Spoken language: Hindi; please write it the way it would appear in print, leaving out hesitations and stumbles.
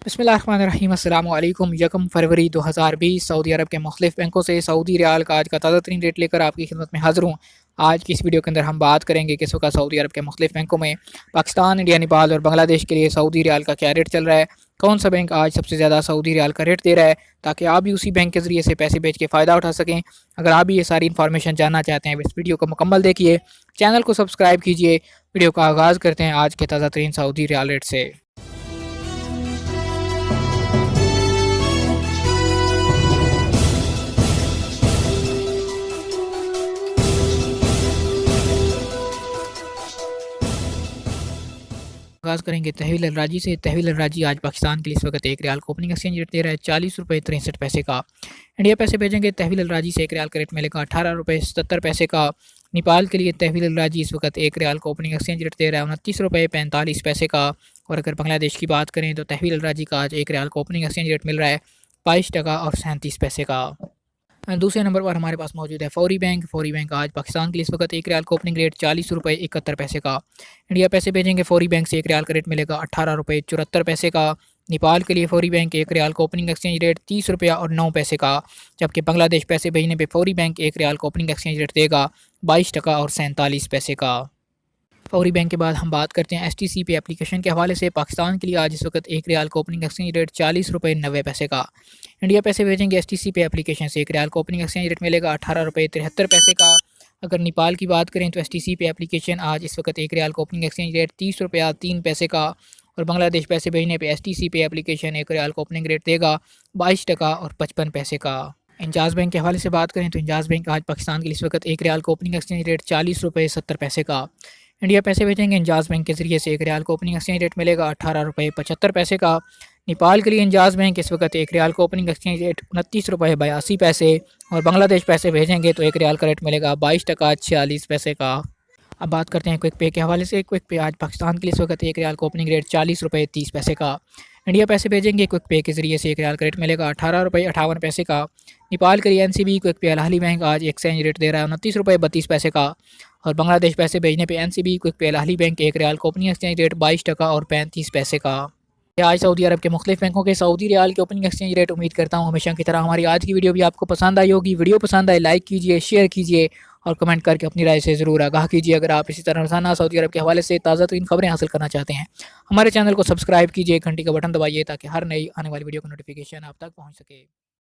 बिस्मिल्लाहिर्रहमानिर्रहीम अस्सलामु अलैकुम। 1 फरवरी 2020 सऊदी अरब के मुख्तलिफ बैंकों से सऊदी रियाल का आज का ताज़ा तरीन रेट लेकर आपकी खिदमत में हाज़िर हूँ। आज की इस वीडियो के अंदर हम बात करेंगे कि इस वक्त सऊदी अरब के मुख्तलिफ बैंकों में पाकिस्तान, इंडिया, नेपाल और बांग्लादेश के लिए सऊदी रियाल का क्या रेट चल रहा है, कौन सा बैंक आज सबसे ज़्यादा सऊदी रियाल का रेट दे रहा है, ताकि आप भी उसी बैंक के ज़रिए से पैसे भेज के फ़ायदा उठा सकें। अगर आप भी ये सारी इन्फॉर्मेशन जानना चाहते हैं, इस वीडियो को मुकम्मल देखिए, चैनल को सब्सक्राइब कीजिए। वीडियो का आगाज़ करते हैं आज के ताज़ा तरीन सऊदी रियाल रेट से। आगाज़ करेंगे तहवील अलराजी से। तहवील अलराजी आज पाकिस्तान के लिए इस वक्त एक रियाल को ओपनिंग एक्सचेंज रेट दे रहा है 40 रुपये 63 पैसे का। इंडिया पैसे भेजेंगे तहवील अलराजी से एक रियाल का रेट मिलेगा 18 रुपये 77 पैसे का। नेपाल के लिए तहवील अलराजी इस वक्त एक रियाल को ओपनिंग एक्सचेंज रेट दे रहा है 29 रुपये 45 पैसे का। और अगर बांग्लादेश की बात करें तो तहवील अलराजी का आज एक रियाल को ओपनिंग एक्सचेंज रेट मिल रहा है 22 टका और 37 पैसे का। दूसरे नंबर पर हमारे पास मौजूद है फौरी बैंक। फौरी बैंक आज पाकिस्तान के लिए इस वक्त एक रियाल का ओपनिंग रेट 40 रुपये 71 पैसे का। इंडिया पैसे भेजेंगे फौरी बैंक से एक रियाल का रेट मिलेगा 18 रुपये 74 पैसे का। नेपाल के लिए फौरी बैंक एक रियाल का ओपनिंग एक्सचेंज रेट 30 रुपया और 9 पैसे का। जबकि बांग्लादेश पैसे भेजने पे फौरी बैंक एक रियाल का ओपनिंग एक्सचेंज रेट देगा 22 टका और 47 पैसे का। फौरी बैंक के बाद हम बात करते हैं एसटीसी पे एप्लीकेशन के हवाले से। पाकिस्तान के लिए आज इस वक्त एक रियाल का ओपनिंग एक्सचेंज रेट 40 रुपये 90 पैसे का। इंडिया पैसे भेजेंगे एसटीसी पे एप्लीकेशन से एक रियाल का ओपनिंग एक्सचेंज रेट मिलेगा 18 रुपये 73 पैसे का। अगर नेपाल की बात करें तो एसटीसी पे एप्लीकेशन आज इस वक्त एक रियाल का ओपनिंग एक्सचेंज रेट 30 रुपया 3 पैसे का। और बांग्लादेश पैसे भेजने पे एसटीसी पे एप्लीकेशन एक रियाल का ओपनिंग रेट देगा 22 टका और 55 पैसे का। इंजाज़ बैंक के हवाले से बात करें तो इंजाज़ बैंक आज पाकिस्तान के लिए इस वक्त एक रियाल का ओपनिंग एक्सचेंज रेट 40 रुपये 70 पैसे का। इंडिया पैसे भेजेंगे इंजाज़ बैंक के ज़रिए से एक रियाल को ओपनिंग एक्सचेंज रेट मिलेगा 18 रुपये 75 पैसे का। नेपाल के लिए इंजाज़ बैंक इस वक्त एक रियाल को ओपनिंग एक्सचेंज रेट 29 रुपये 82 पैसे। और बांग्लादेश पैसे भेजेंगे तो एक रियाल का रेट मिलेगा 22 टका 46 पैसे का। अब बात करते हैं क्विक पे के हवाले से। क्विक पे आज पाकिस्तान के लिए इस वक्त एक रियाल का ओपनिंग रेट 40 रुपये 30 पैसे का। इंडिया पैसे भेजेंगे क्विक पे के ज़रिए से एक रियाल का रेट मिलेगा 18 रुपये 58 पैसे का। नेपाल के लिए एनसीबी क्विक पे अल अहली बैंक आज एक्सचेंज रेट दे रहा है 29 रुपये 32 पैसे का। और बांग्लादेश पैसे भेजने पे एनसीबी क्विक पे अल अहली बैंक एक रियाल का ओपनिंग एक्सचेंज रेट 22 टका और 35 पैसे का। आज सऊदी अरब के मुख्तलिफ बैंकों के सऊदी रियाल के ओपनिंग एक्सचेंज रेट। उम्मीद करता हूँ हमेशा की तरह हमारी आज की वीडियो भी आपको पसंद आई होगी। वीडियो पसंद आए लाइक कीजिए, शेयर कीजिए और कमेंट करके अपनी राय से ज़रूर आगाह कीजिए। अगर आप इसी तरह रोज़ाना सऊदी अरब के हवाले से ताज़ा तरीन खबरें हासिल करना चाहते हैं, हमारे चैनल को सब्सक्राइब कीजिए, घंटी का बटन दबाइए ताकि हर नई आने वाली वीडियो का नोटिफिकेशन आप तक पहुँच सके।